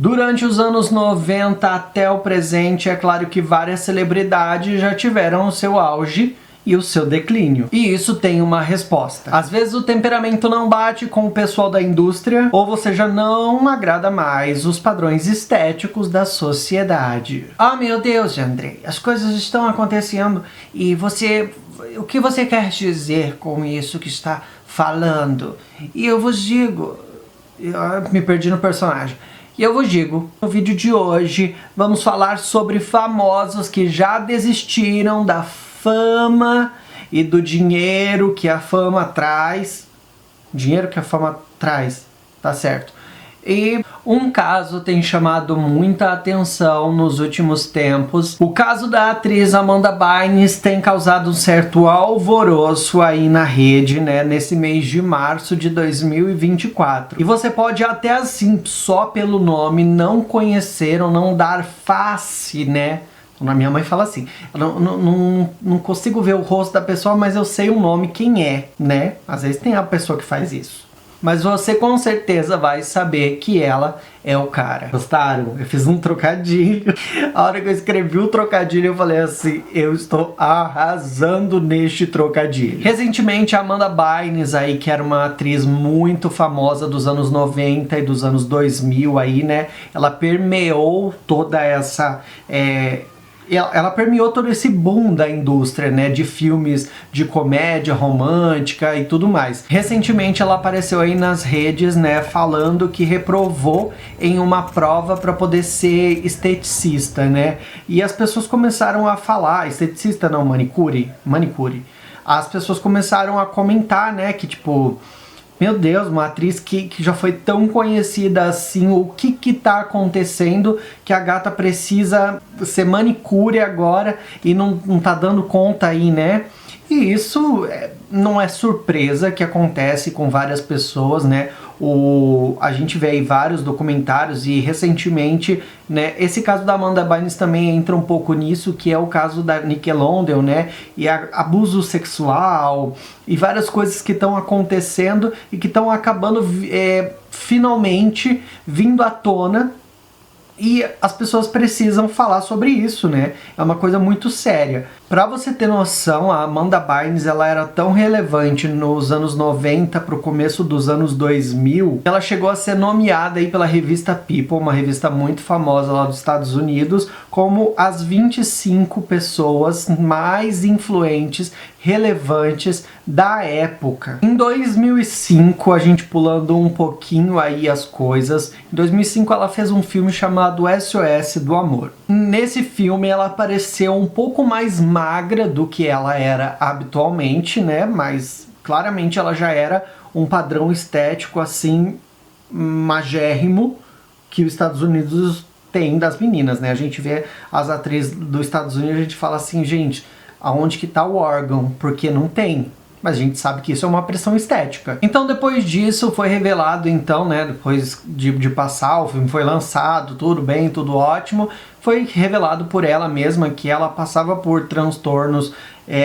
Durante os anos 90 até o presente, é claro que várias celebridades já tiveram o seu auge e o seu declínio. E isso tem uma resposta. Às vezes o temperamento não bate com o pessoal da indústria, ou você já não agrada mais os padrões estéticos da sociedade. Oh meu Deus, Andrei, as coisas estão acontecendo e você... O que você quer dizer com isso que está falando? E eu vos digo... Eu me perdi no personagem. E eu vos digo, no vídeo de hoje vamos falar sobre famosos que já desistiram da fama e do dinheiro que a fama traz. Dinheiro que a fama traz, tá certo. E um caso tem chamado muita atenção nos últimos tempos. O caso da atriz Amanda Bynes tem causado um certo alvoroço aí na rede, né, nesse mês de março de 2024. E você pode até assim, só pelo nome, não conhecer ou não dar face, né? A minha mãe fala assim, eu não consigo ver o rosto da pessoa, mas eu sei o nome, quem é, né? Às vezes tem a pessoa que faz isso. Mas você com certeza vai saber que ela é o cara. Gostaram? Eu fiz um trocadilho. A hora que eu escrevi o trocadilho, eu falei assim, eu estou arrasando neste trocadilho. Recentemente, a Amanda Bynes aí, que era uma atriz muito famosa dos anos 90 e dos anos 2000 aí, né? Ela permeou toda essa... Ela permeou todo esse boom da indústria, né, de filmes de comédia romântica e tudo mais. Recentemente ela apareceu aí nas redes, né, falando que reprovou em uma prova para poder ser esteticista, né, e as pessoas começaram a falar, esteticista não, manicure, as pessoas começaram a comentar, né, que tipo... Meu Deus, uma atriz que já foi tão conhecida assim, o que tá acontecendo que a gata precisa ser manicure agora e não tá dando conta aí, né? E isso não é surpresa que acontece com várias pessoas, né? A gente vê aí vários documentários e recentemente, né, esse caso da Amanda Bynes também entra um pouco nisso, que é o caso da Nickelodeon, né? E abuso sexual e várias coisas que estão acontecendo e que estão acabando finalmente vindo à tona. E as pessoas precisam falar sobre isso, né? É uma coisa muito séria. Pra você ter noção, a Amanda Bynes, ela era tão relevante nos anos 90 pro começo dos anos 2000, ela chegou a ser nomeada aí pela revista People, uma revista muito famosa lá dos Estados Unidos, como as 25 pessoas mais influentes, relevantes da época. Em 2005, a gente pulando um pouquinho aí as coisas, em 2005 ela fez um filme chamado SOS do Amor. Nesse filme ela apareceu um pouco mais magra do que ela era habitualmente, né? Mas claramente ela já era um padrão estético assim magérrimo que os Estados Unidos tem das meninas, né? A gente vê as atrizes dos Estados Unidos, a gente fala assim, gente, aonde que tá o órgão? Porque não tem. Mas a gente sabe que isso é uma pressão estética. Então depois disso foi revelado, então, né, depois de passar, o filme foi lançado, tudo bem, tudo ótimo, foi revelado por ela mesma que ela passava por transtornos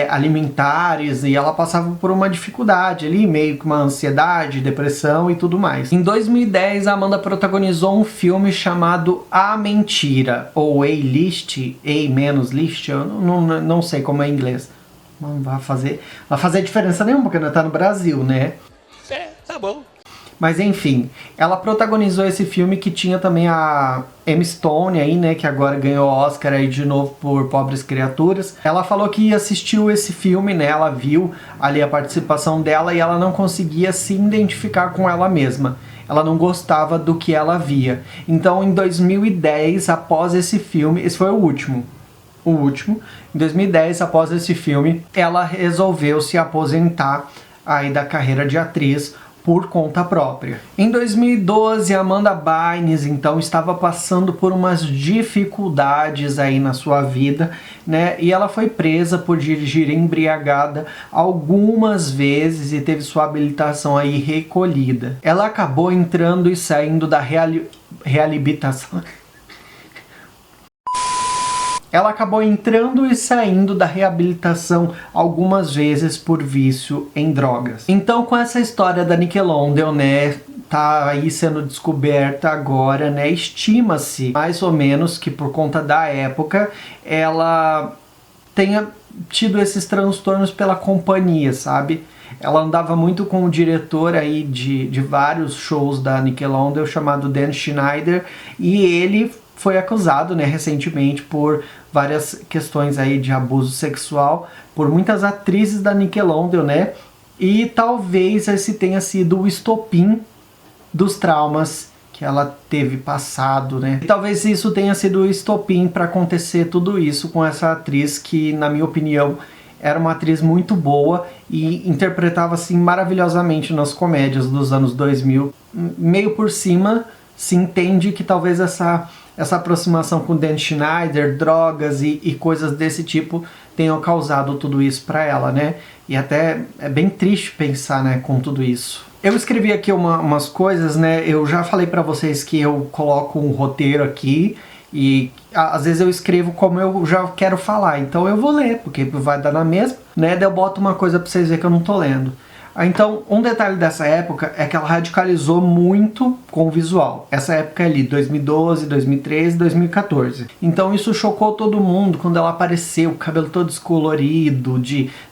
alimentares e ela passava por uma dificuldade ali, meio que uma ansiedade, depressão e tudo mais. Em 2010, a Amanda protagonizou um filme chamado A Mentira, ou A-List, A-List, eu não sei como é em inglês. Não vai fazer diferença nenhuma, porque não tá no Brasil, né? Tá bom. Mas enfim, ela protagonizou esse filme que tinha também a Emma Stone aí, né, que agora ganhou Oscar aí de novo por Pobres Criaturas. Ela falou que assistiu esse filme, né, ela viu ali a participação dela e ela não conseguia se identificar com ela mesma. Ela não gostava do que ela via. Então em 2010, após esse filme, esse foi o último, em 2010, após esse filme, ela resolveu se aposentar aí da carreira de atriz por conta própria. Em 2012, a Amanda Bynes, então, estava passando por umas dificuldades aí na sua vida, né? E ela foi presa por dirigir embriagada algumas vezes e teve sua habilitação aí recolhida. Ela acabou entrando e saindo da reabilitação. Ela acabou entrando e saindo da reabilitação algumas vezes por vício em drogas. Então, com essa história da Nickelodeon, né, tá aí sendo descoberta agora, né? Estima-se mais ou menos que por conta da época ela tenha tido esses transtornos pela companhia, sabe? Ela andava muito com o diretor aí de vários shows da Nickelodeon chamado Dan Schneider, e ele foi acusado, né, recentemente por várias questões aí de abuso sexual por muitas atrizes da Nickelodeon, né? E talvez esse tenha sido o estopim dos traumas que ela teve passado, né? E talvez isso tenha sido o estopim para acontecer tudo isso com essa atriz que, na minha opinião, era uma atriz muito boa e interpretava assim maravilhosamente nas comédias dos anos 2000. Meio por cima se entende que talvez essa aproximação com Dan Schneider, drogas e coisas desse tipo tenham causado tudo isso para ela, né? E até é bem triste pensar, né, com tudo isso. Eu escrevi aqui umas coisas, né? Eu já falei para vocês que eu coloco um roteiro aqui e às vezes eu escrevo como eu já quero falar, então eu vou ler, porque vai dar na mesma, né? Daí eu boto uma coisa para vocês verem que eu não tô lendo. Então, um detalhe dessa época é que ela radicalizou muito com o visual. Essa época ali, 2012, 2013, 2014. Então isso chocou todo mundo quando ela apareceu, o cabelo todo descolorido,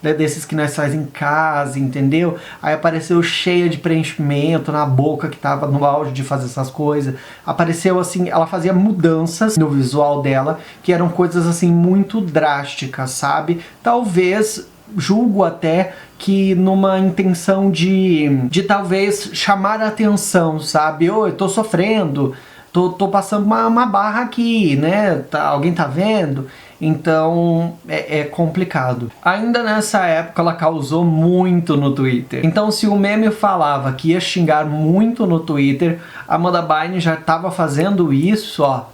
desses que nós faz em casa, entendeu? Aí apareceu cheia de preenchimento na boca, que tava no auge de fazer essas coisas. Apareceu assim, ela fazia mudanças no visual dela, que eram coisas assim muito drásticas, sabe? Talvez, julgo até que numa intenção de talvez chamar a atenção, sabe? Eu tô sofrendo, tô passando uma barra aqui, né? Alguém tá vendo? Então é complicado. Ainda nessa época ela causou muito no Twitter. Então se o meme falava que ia xingar muito no Twitter, a Amanda Bynes já tava fazendo isso, ó,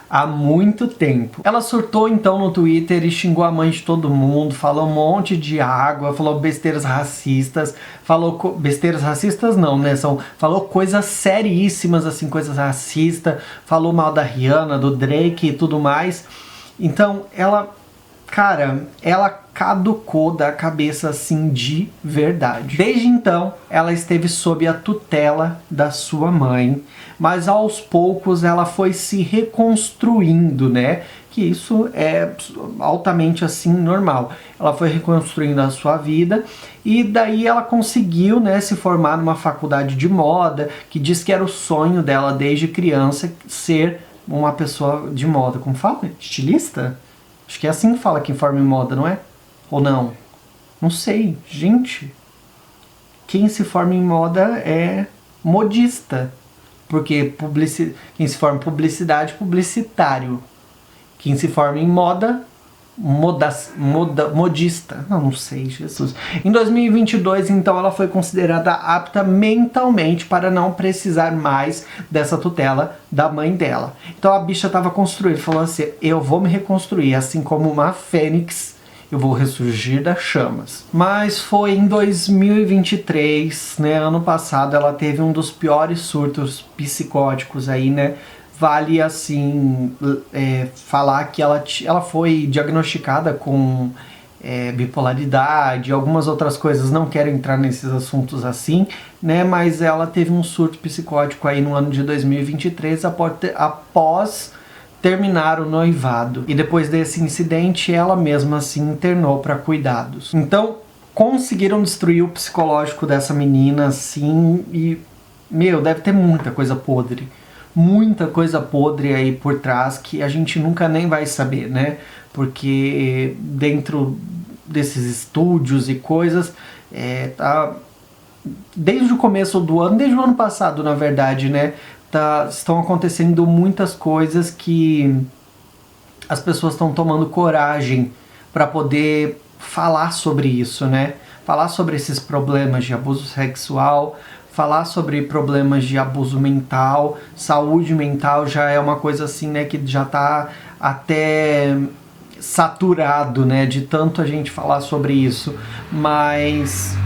há muito tempo. Ela surtou então no Twitter e xingou a mãe de todo mundo, falou um monte de água, falou besteiras racistas, besteiras racistas não, né? Falou coisas seríssimas, assim, coisas racistas, falou mal da Rihanna, do Drake e tudo mais. Então ela caducou da cabeça assim de verdade. Desde então, ela esteve sob a tutela da sua mãe, mas aos poucos ela foi se reconstruindo, né? Que isso é altamente assim normal. Ela foi reconstruindo a sua vida e daí ela conseguiu, né, se formar numa faculdade de moda, que diz que era o sonho dela desde criança ser uma pessoa de moda. Como fala? Estilista? Acho que é assim que fala quem forma em moda, não é? Ou não? Não sei. Gente, quem se forma em moda é modista. Porque quem se forma em publicidade, publicitário. Quem se forma em moda, modista. Não sei, Jesus. Em 2022, então, ela foi considerada apta mentalmente para não precisar mais dessa tutela da mãe dela. Então a bicha estava construída, falou assim, eu vou me reconstruir, assim como uma fênix, eu vou ressurgir das chamas. Mas foi em 2023, né, ano passado, ela teve um dos piores surtos psicóticos aí, né? Vale, assim, falar que ela foi diagnosticada com bipolaridade, algumas outras coisas, não quero entrar nesses assuntos assim, né? Mas ela teve um surto psicótico aí no ano de 2023 após terminar o noivado. E depois desse incidente, ela mesma se internou para cuidados. Então, conseguiram destruir o psicológico dessa menina, assim, e, meu, deve ter muita coisa podre. Muita coisa podre aí por trás que a gente nunca nem vai saber, né? Porque dentro desses estúdios e coisas, desde o começo do ano, desde o ano passado, na verdade, né? Estão acontecendo muitas coisas que as pessoas estão tomando coragem para poder falar sobre isso, né? Falar sobre esses problemas de abuso sexual, falar sobre problemas de abuso mental, saúde mental já é uma coisa assim, né, que já tá até saturado, né, de tanto a gente falar sobre isso. Mas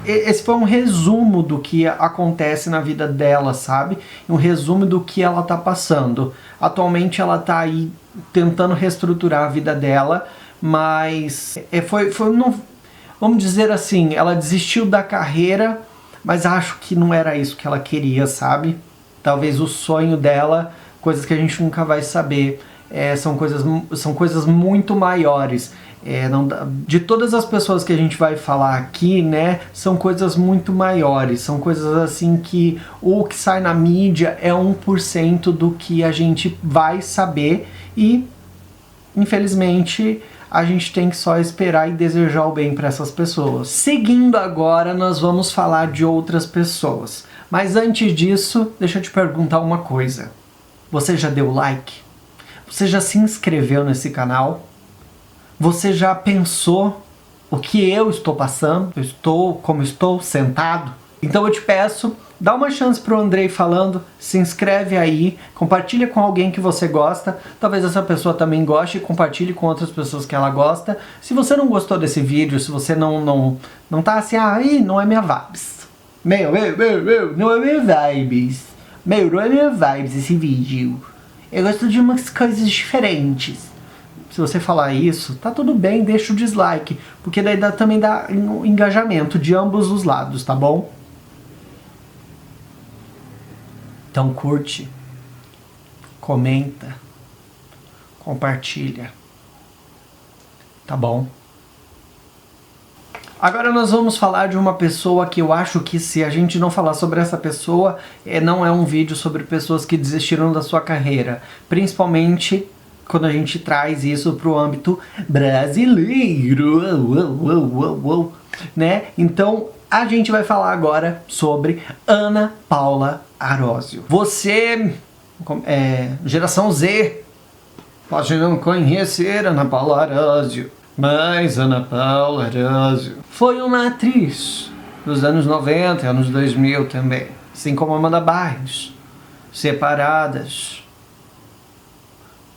esse foi um resumo do que acontece na vida dela, sabe? Um resumo do que ela tá passando. Atualmente ela tá aí tentando reestruturar a vida dela, mas vamos dizer assim, ela desistiu da carreira, mas acho que não era isso que ela queria, sabe? Talvez o sonho dela, coisas que a gente nunca vai saber, são coisas muito maiores. De todas as pessoas que a gente vai falar aqui, né, são coisas muito maiores, são coisas assim que o que sai na mídia é 1% do que a gente vai saber e, infelizmente, a gente tem que só esperar e desejar o bem para essas pessoas. Seguindo agora, nós vamos falar de outras pessoas. Mas antes disso, deixa eu te perguntar uma coisa. Você já deu like? Você já se inscreveu nesse canal? Você já pensou o que eu estou passando? Eu estou como estou, sentado? Então eu te peço, dá uma chance pro Andrei falando, se inscreve aí, compartilha com alguém que você gosta, talvez essa pessoa também goste e compartilhe com outras pessoas que ela gosta. Se você não gostou desse vídeo, se você não tá assim, não é minha vibes. Não é minha vibes. Não é minha vibes esse vídeo. Eu gosto de umas coisas diferentes. Se você falar isso, tá tudo bem, deixa o dislike, porque daí também dá engajamento de ambos os lados, tá bom? Então curte, comenta, compartilha, tá bom? Agora nós vamos falar de uma pessoa que eu acho que se a gente não falar sobre essa pessoa, não é um vídeo sobre pessoas que desistiram da sua carreira, principalmente quando a gente traz isso para o âmbito brasileiro, né? Então a gente vai falar agora sobre Ana Paula Arósio. Você, geração Z, pode não conhecer Ana Paula Arósio, mas Ana Paula Arósio foi uma atriz dos anos 90 e anos 2000 também, assim como Amanda Bynes, Separadas.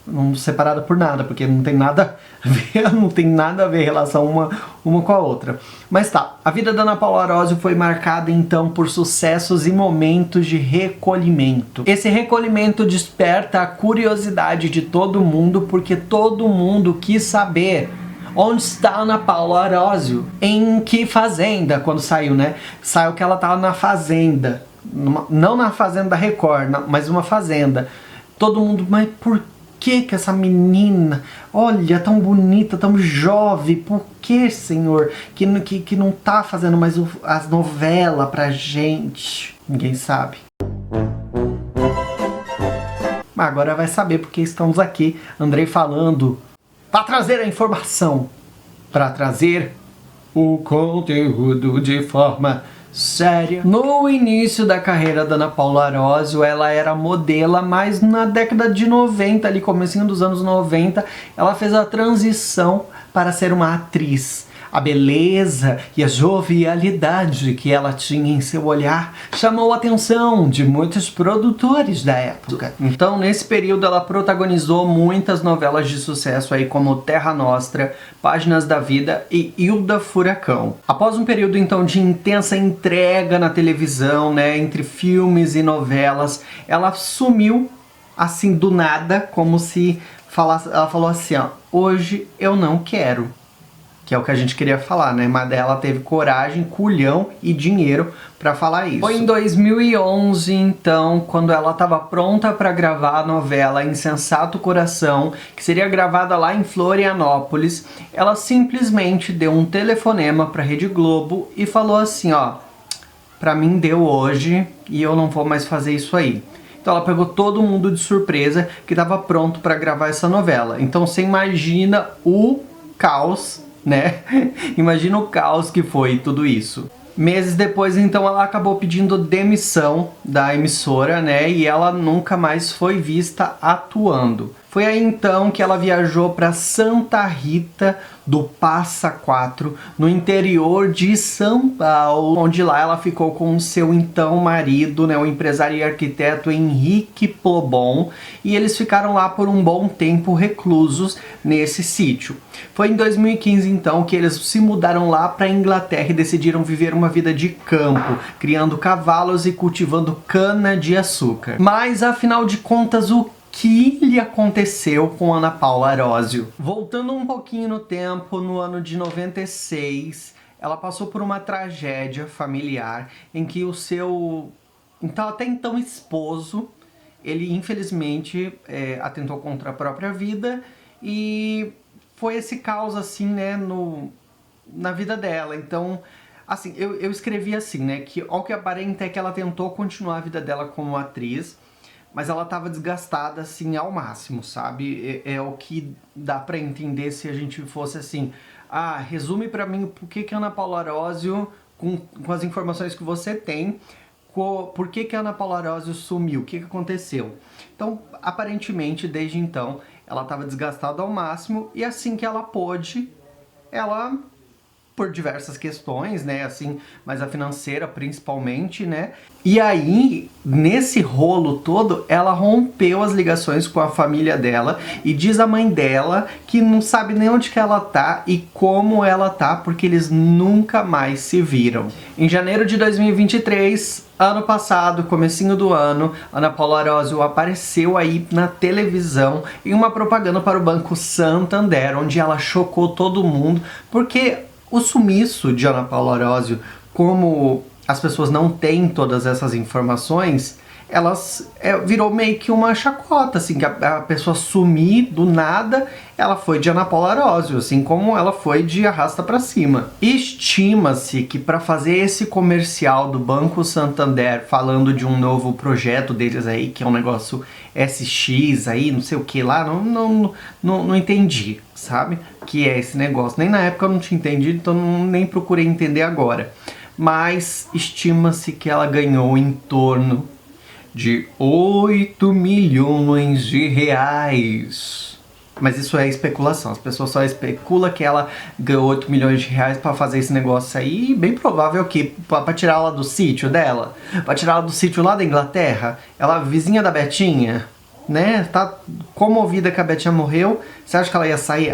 Não separada por nada, porque não tem nada a ver, não tem nada a ver relação uma com a outra. Mas tá, a vida da Ana Paula Arósio foi marcada então por sucessos e momentos de recolhimento. Esse recolhimento desperta a curiosidade de todo mundo, porque todo mundo quis saber onde está Ana Paula Arósio, em que fazenda, quando saiu, né? Saiu que ela tava na fazenda, não na fazenda da Record, mas uma fazenda. Todo mundo, mas por que essa menina, olha, tão bonita, tão jovem, por que, senhor, que não tá fazendo mais as novelas pra gente? Ninguém sabe. Mas agora vai saber, porque estamos aqui, Andrei falando, para trazer a informação, para trazer o conteúdo de forma séria. No início da carreira da Ana Paula Arósio, ela era modelo, mas na década de 90, ali comecinho dos anos 90, ela fez a transição para ser uma atriz. A beleza e a jovialidade que ela tinha em seu olhar chamou a atenção de muitos produtores da época. Então, nesse período, ela protagonizou muitas novelas de sucesso aí, como Terra Nostra, Páginas da Vida e Hilda Furacão. Após um período, então, de intensa entrega na televisão, né, entre filmes e novelas, ela sumiu, assim, do nada, como se ela falou assim, ó, hoje eu não quero. Que é o que a gente queria falar, né? Mas ela teve coragem, culhão e dinheiro pra falar isso. Foi em 2011, então, quando ela estava pronta para gravar a novela Insensato Coração, que seria gravada lá em Florianópolis, ela simplesmente deu um telefonema pra Rede Globo e falou assim, ó, pra mim deu hoje e eu não vou mais fazer isso aí. Então ela pegou todo mundo de surpresa que estava pronto para gravar essa novela. Então você imagina o caos, né? Imagina o caos que foi tudo isso. Meses depois, então, ela acabou pedindo demissão da emissora, né? E ela nunca mais foi vista atuando. Foi aí então que ela viajou para Santa Rita do Passa Quatro, no interior de São Paulo, onde lá ela ficou com o seu então marido, né, o empresário e arquiteto Henrique Plobon, e eles ficaram lá por um bom tempo reclusos nesse sítio. Foi em 2015 então que eles se mudaram lá para a Inglaterra e decidiram viver uma vida de campo, criando cavalos e cultivando cana de açúcar. Mas afinal de contas, o que lhe aconteceu com Ana Paula Arósio? Voltando um pouquinho no tempo, no ano de 96, ela passou por uma tragédia familiar em que o seu até então esposo, ele infelizmente atentou contra a própria vida e foi esse caos assim, né, na vida dela. Então, assim, eu escrevi assim, né, que ao que aparenta é que ela tentou continuar a vida dela como atriz, mas ela tava desgastada, assim, ao máximo, sabe? É o que dá pra entender se a gente fosse assim, resume pra mim por que que a Ana Paula Arósio, com as informações que você tem, por que que a Ana Paula Arósio sumiu, o que que aconteceu? Então, aparentemente, desde então, ela tava desgastada ao máximo, e assim que ela pôde, ela, por diversas questões, né, assim, mas a financeira principalmente, né, e aí, nesse rolo todo, ela rompeu as ligações com a família dela e diz a mãe dela que não sabe nem onde que ela tá e como ela tá, porque eles nunca mais se viram. Em janeiro de 2023, ano passado, comecinho do ano, Ana Paula Arósio apareceu aí na televisão em uma propaganda para o Banco Santander, onde ela chocou todo mundo, porque o sumiço de Ana Paula Arósio, como as pessoas não têm todas essas informações, elas virou meio que uma chacota, assim, que a pessoa sumir do nada, ela foi de Ana Paula Arósio, assim como ela foi de Arrasta Pra Cima. Estima-se que para fazer esse comercial do Banco Santander falando de um novo projeto deles aí, que é um negócio SX aí, não sei o que lá, não entendi, sabe? Que é esse negócio. Nem na época eu não tinha entendido, então nem procurei entender agora. Mas estima-se que ela ganhou em torno de 8 milhões de reais. Mas isso é especulação, as pessoas só especulam que ela ganhou 8 milhões de reais pra fazer esse negócio aí, bem provável que pra tirar ela do sítio dela, pra tirar ela do sítio lá da Inglaterra, ela vizinha da Betinha, né, tá comovida que a Betinha morreu, você acha que ela ia sair?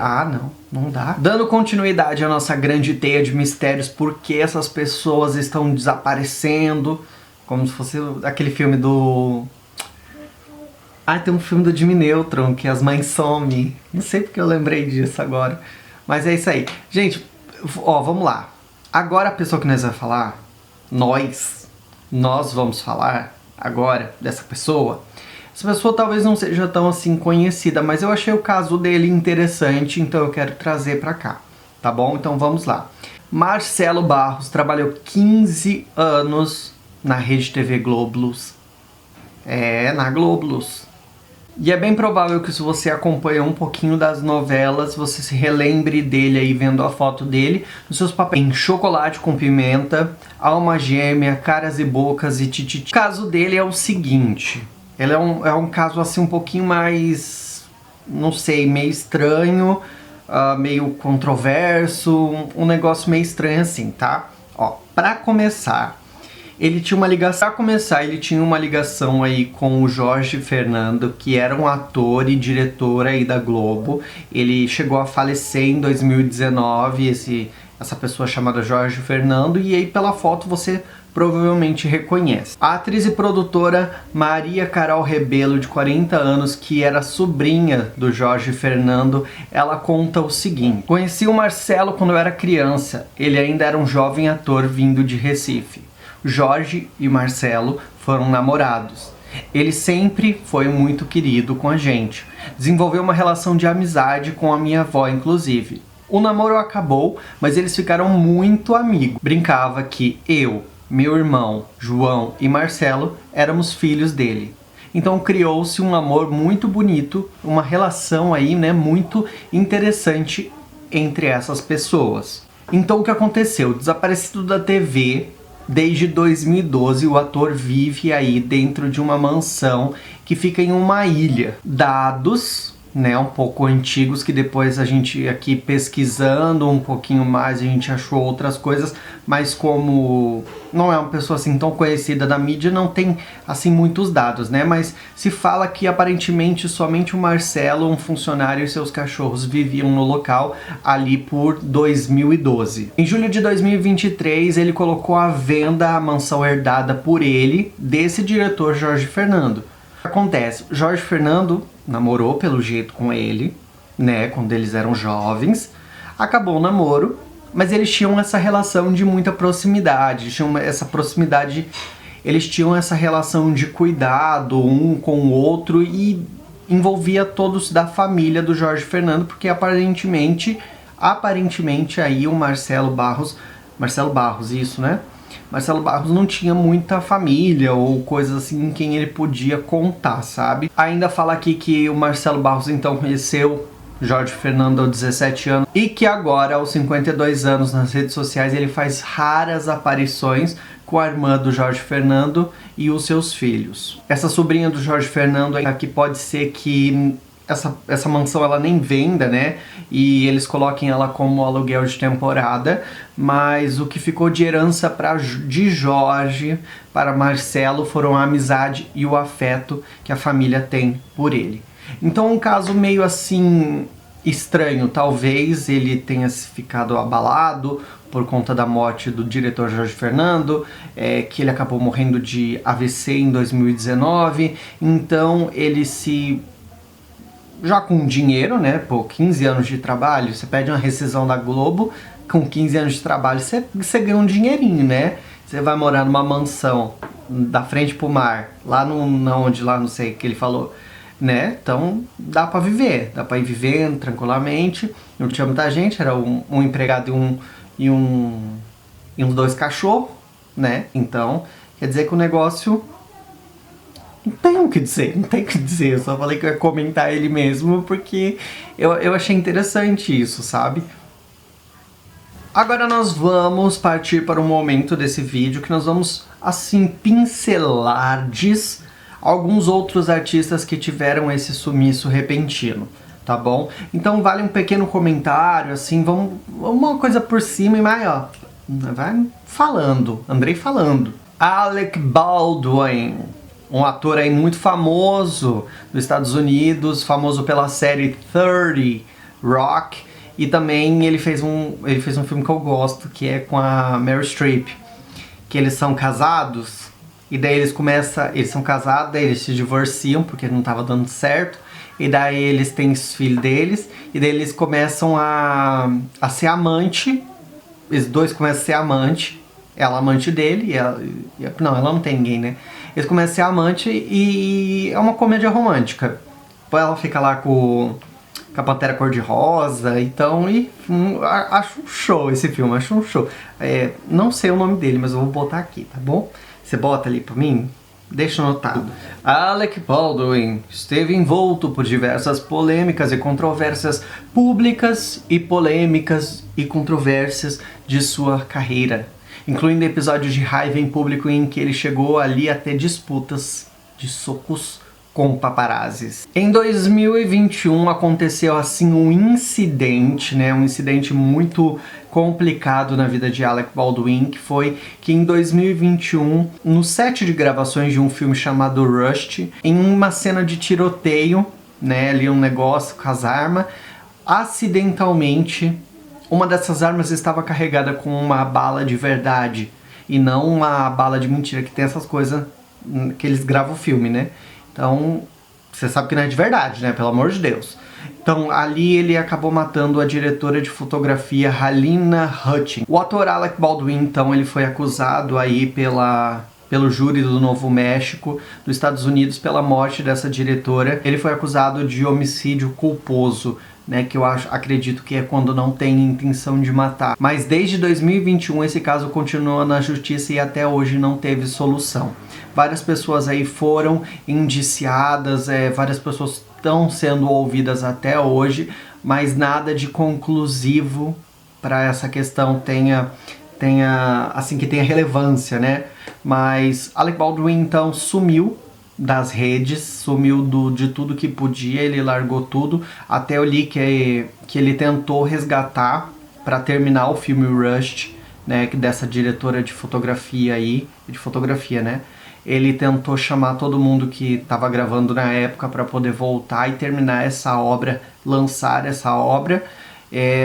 Não dá. Dando continuidade à nossa grande teia de mistérios, por que essas pessoas estão desaparecendo, como se fosse aquele filme do... tem um filme do Jimmy Neutron, que as mães somem. Não sei porque eu lembrei disso agora. Mas é isso aí. Gente, vamos lá. Agora a pessoa que nós vamos falar, nós vamos falar agora dessa pessoa. Essa pessoa talvez não seja tão assim conhecida, mas eu achei o caso dele interessante, então eu quero trazer pra cá. Tá bom? Então vamos lá. Marcelo Barros trabalhou 15 anos na Rede TV Globulus. Na Globulus. E é bem provável que se você acompanha um pouquinho das novelas, você se relembre dele aí vendo a foto dele nos seus papéis em Chocolate com Pimenta, Alma Gêmea, Caras e Bocas e Tititi. O caso dele é o seguinte, ele é um caso assim um pouquinho mais, não sei, meio estranho, meio controverso, um negócio meio estranho assim, tá? Pra começar, ele tinha uma ligação aí com o Jorge Fernando, que era um ator e diretor aí da Globo. Ele chegou a falecer em 2019, essa pessoa chamada Jorge Fernando, e aí pela foto você provavelmente reconhece. A atriz e produtora Maria Carol Rebelo, de 40 anos, que era sobrinha do Jorge Fernando, ela conta o seguinte: conheci o Marcelo quando eu era criança, ele ainda era um jovem ator vindo de Recife. Jorge e Marcelo foram namorados. Ele sempre foi muito querido com a gente. Desenvolveu uma relação de amizade com a minha avó, inclusive. O namoro acabou, mas eles ficaram muito amigos. Brincava que eu, meu irmão, João e Marcelo éramos filhos dele. Então criou-se um amor muito bonito, uma relação aí, né, muito interessante entre essas pessoas. Então o que aconteceu? Desaparecido da TV... Desde 2012, o ator vive aí dentro de uma mansão que fica em uma ilha. Dados, né, um pouco antigos, que depois a gente aqui pesquisando um pouquinho mais, a gente achou outras coisas, mas como não é uma pessoa assim tão conhecida da mídia, não tem assim muitos dados, né? Mas se fala que aparentemente somente o Marcelo, um funcionário e seus cachorros viviam no local ali por 2012. Em julho de 2023, ele colocou à venda a mansão herdada por ele, desse diretor Jorge Fernando. O que acontece? Jorge Fernando namorou pelo jeito com ele, né, quando eles eram jovens, acabou o namoro mas eles tinham essa relação de muita proximidade, eles tinham essa relação de cuidado um com o outro e envolvia todos da família do Jorge Fernando, porque aparentemente aí o Marcelo Barros, isso, né? Marcelo Barros não tinha muita família ou coisas assim em quem ele podia contar, sabe? Ainda fala aqui que o Marcelo Barros então conheceu Jorge Fernando aos 17 anos e que agora, aos 52 anos, nas redes sociais ele faz raras aparições com a irmã do Jorge Fernando e os seus filhos. Essa sobrinha do Jorge Fernando aqui pode ser que essa mansão ela nem venda, né? E eles coloquem ela como aluguel de temporada, mas o que ficou de herança de Jorge para Marcelo foram a amizade e o afeto que a família tem por ele. Então um caso meio assim estranho, talvez ele tenha ficado abalado por conta da morte do diretor Jorge Fernando, que ele acabou morrendo de AVC em 2019, então ele já com dinheiro, né, 15 anos de trabalho, você pede uma rescisão da Globo, com 15 anos de trabalho você ganha um dinheirinho, né? Você vai morar numa mansão da frente pro mar, lá não sei o que ele falou, né? Então dá pra viver, dá pra ir vivendo tranquilamente. Não tinha muita gente, era um empregado e uns 2 cachorros, né? Então quer dizer que o negócio não tem o que dizer, eu só falei que eu ia comentar ele mesmo porque eu achei interessante isso, sabe? Agora nós vamos partir para um momento desse vídeo que nós vamos, assim, pincelar alguns outros artistas que tiveram esse sumiço repentino, tá bom? Então vale um pequeno comentário, assim, vamos uma coisa por cima e mais, ó, vai falando, Andrei falando. Alec Baldwin, um ator aí muito famoso dos Estados Unidos, famoso pela série 30 Rock, e também ele fez um filme que eu gosto, que é com a Meryl Streep, que eles são casados, e daí eles são casados, daí eles se divorciam porque não tava dando certo, e daí eles têm os filhos deles, e daí eles começam a ser amante, eles dois começam a ser amante, ela amante dele, ela não tem ninguém, né? Eles começam a ser amante e é uma comédia romântica. Ela fica lá com a Pantera Cor-de-Rosa, então, acho um show esse filme, acho um show. Não sei o nome dele, mas eu vou botar aqui, tá bom? Você bota ali pra mim? Deixa anotado. Alec Baldwin esteve envolto por diversas polêmicas e controvérsias públicas e polêmicas e controvérsias de sua carreira, incluindo episódios de raiva em público em que ele chegou ali a ter disputas de socos com paparazzis. Em 2021 aconteceu assim um incidente, né, um incidente muito complicado na vida de Alec Baldwin, que foi que em 2021, no set de gravações de um filme chamado Rust, em uma cena de tiroteio, né, ali um negócio com as armas, acidentalmente uma dessas armas estava carregada com uma bala de verdade e não uma bala de mentira, que tem essas coisas que eles gravam o filme, né? Então, você sabe que não é de verdade, né? Pelo amor de Deus. Então, ali ele acabou matando a diretora de fotografia Halyna Hutchins. O ator Alec Baldwin, então, ele foi acusado aí pelo júri do Novo México, dos Estados Unidos, pela morte dessa diretora. Ele foi acusado de homicídio culposo, né, que eu acredito que é quando não tem intenção de matar. Mas desde 2021 esse caso continua na justiça e até hoje não teve solução. Várias pessoas aí foram indiciadas, várias pessoas estão sendo ouvidas até hoje, mas nada de conclusivo para essa questão tenha assim, que tenha relevância, né? Mas Alec Baldwin então sumiu das redes, sumiu de tudo que podia, ele largou tudo. Até eu li que ele tentou resgatar para terminar o filme Rust, né, dessa diretora de fotografia aí, né? Ele tentou chamar todo mundo que estava gravando na época para poder voltar e terminar essa obra, lançar essa obra,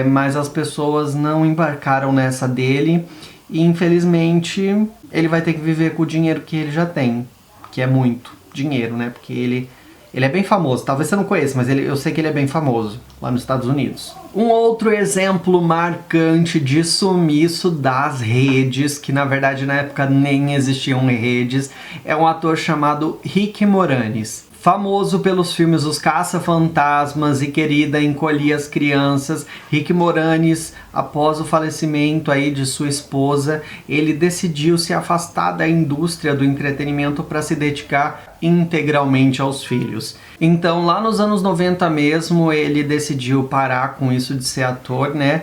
mas as pessoas não embarcaram nessa dele e infelizmente ele vai ter que viver com o dinheiro que ele já tem, que é muito dinheiro, né? Porque Ele é bem famoso, talvez você não conheça, mas eu sei que ele é bem famoso lá nos Estados Unidos. Um outro exemplo marcante de sumiço das redes, que na verdade na época nem existiam redes, é um ator chamado Rick Moranis. Famoso pelos filmes Os Caça-Fantasmas e Querida Encolhi as Crianças, Rick Moranis, após o falecimento aí de sua esposa, ele decidiu se afastar da indústria do entretenimento para se dedicar integralmente aos filhos. Então, lá nos anos 90 mesmo, ele decidiu parar com isso de ser ator, né?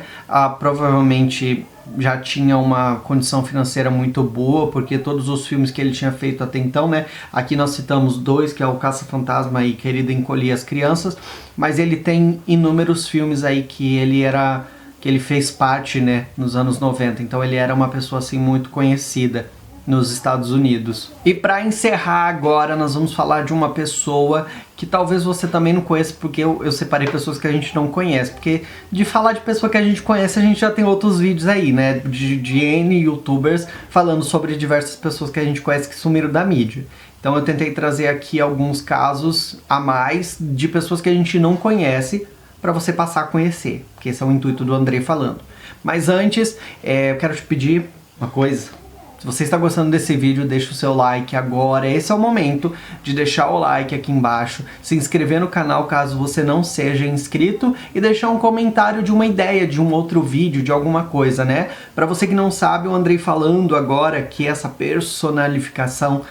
Provavelmente já tinha uma condição financeira muito boa, porque todos os filmes que ele tinha feito até então, né? Aqui nós citamos dois, que é o Caça-Fantasma e Querida Encolhi as Crianças, mas ele tem inúmeros filmes aí que ele fez parte, né, nos anos 90, então ele era uma pessoa assim muito conhecida nos Estados Unidos. E para encerrar agora, nós vamos falar de uma pessoa que talvez você também não conheça, porque eu separei pessoas que a gente não conhece, porque de falar de pessoa que a gente conhece, a gente já tem outros vídeos aí, né, de N youtubers falando sobre diversas pessoas que a gente conhece que sumiram da mídia. Então eu tentei trazer aqui alguns casos a mais de pessoas que a gente não conhece, para você passar a conhecer, porque esse é o intuito do Andrei falando. Mas antes, eu quero te pedir uma coisa. Se você está gostando desse vídeo, deixa o seu like agora. Esse é o momento de deixar o like aqui embaixo, se inscrever no canal caso você não seja inscrito e deixar um comentário de uma ideia, de um outro vídeo, de alguma coisa, né? Para você que não sabe, o Andrei falando agora que essa personificação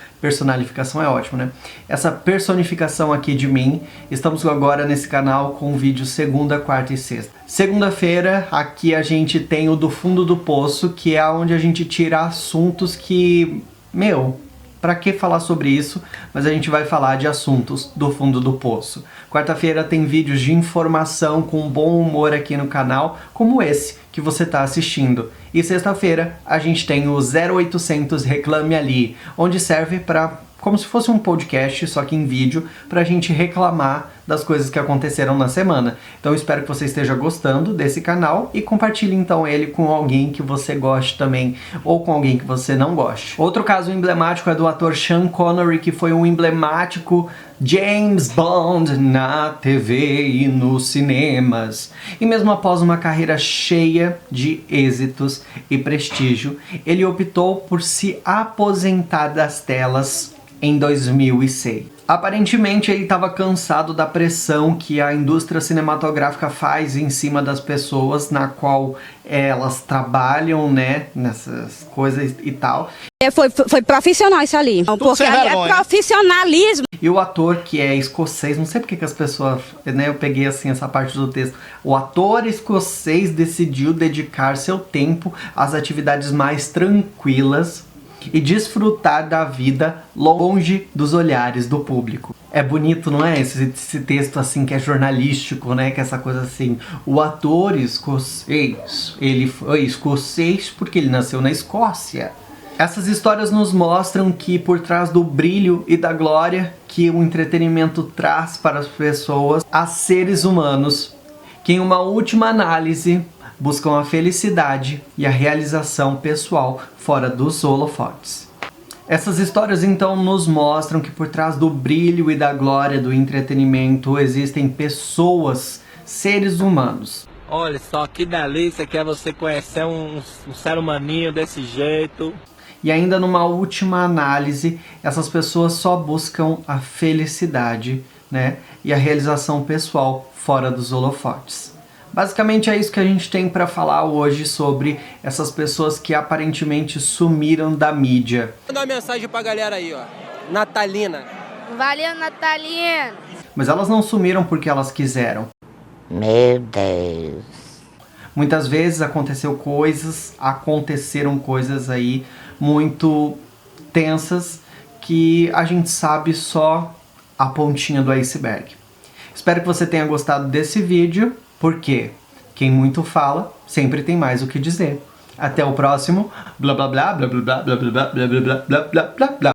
é ótimo, né? Essa personificação aqui de mim, estamos agora nesse canal com vídeo segunda, quarta e sexta. Segunda-feira, aqui a gente tem o Do Fundo do Poço, que é onde a gente tira assuntos que, pra que falar sobre isso? Mas a gente vai falar de assuntos do fundo do poço. Quarta-feira tem vídeos de informação com bom humor aqui no canal, como esse que você está assistindo. E sexta-feira a gente tem o 0800 Reclame Ali, onde serve para, como se fosse um podcast, só que em vídeo, pra gente reclamar das coisas que aconteceram na semana. Então eu espero que você esteja gostando desse canal e compartilhe então ele com alguém que você goste também, ou com alguém que você não goste. Outro caso emblemático é do ator Sean Connery, que foi um emblemático James Bond na TV e nos cinemas. E mesmo após uma carreira cheia de êxitos e prestígio, ele optou por se aposentar das telas em 2006. Aparentemente ele estava cansado da pressão que a indústria cinematográfica faz em cima das pessoas, na qual elas trabalham, né, nessas coisas e tal. Foi profissional isso ali, porque ali é profissionalismo. E o ator, que é escocês, não sei porque que as pessoas, né, eu peguei assim essa parte do texto. O ator escocês decidiu dedicar seu tempo às atividades mais tranquilas e desfrutar da vida longe dos olhares do público. É bonito, não é? Esse texto assim que é jornalístico, né? Que é essa coisa assim, o ator escocês, ele foi escocês porque ele nasceu na Escócia. Essas histórias nos mostram que por trás do brilho e da glória que o entretenimento traz para as pessoas, há seres humanos que em uma última análise buscam a felicidade e a realização pessoal fora dos holofotes. Essas histórias então nos mostram que por trás do brilho e da glória do entretenimento existem pessoas, seres humanos. Olha só que delícia que é você conhecer um ser humaninho desse jeito. E ainda numa última análise, essas pessoas só buscam a felicidade, né, e a realização pessoal fora dos holofotes. Basicamente é isso que a gente tem para falar hoje sobre essas pessoas que aparentemente sumiram da mídia. Vou mandar uma mensagem pra galera aí, ó. Natalina. Valeu, Natalina! Mas elas não sumiram porque elas quiseram. Meu Deus. Muitas vezes aconteceram coisas aí muito tensas que a gente sabe só a pontinha do iceberg. Espero que você tenha gostado desse vídeo, porque quem muito fala sempre tem mais o que dizer. Até o próximo. Blá blá blá blá blá blá blá blá blá blá blá blá blá blá.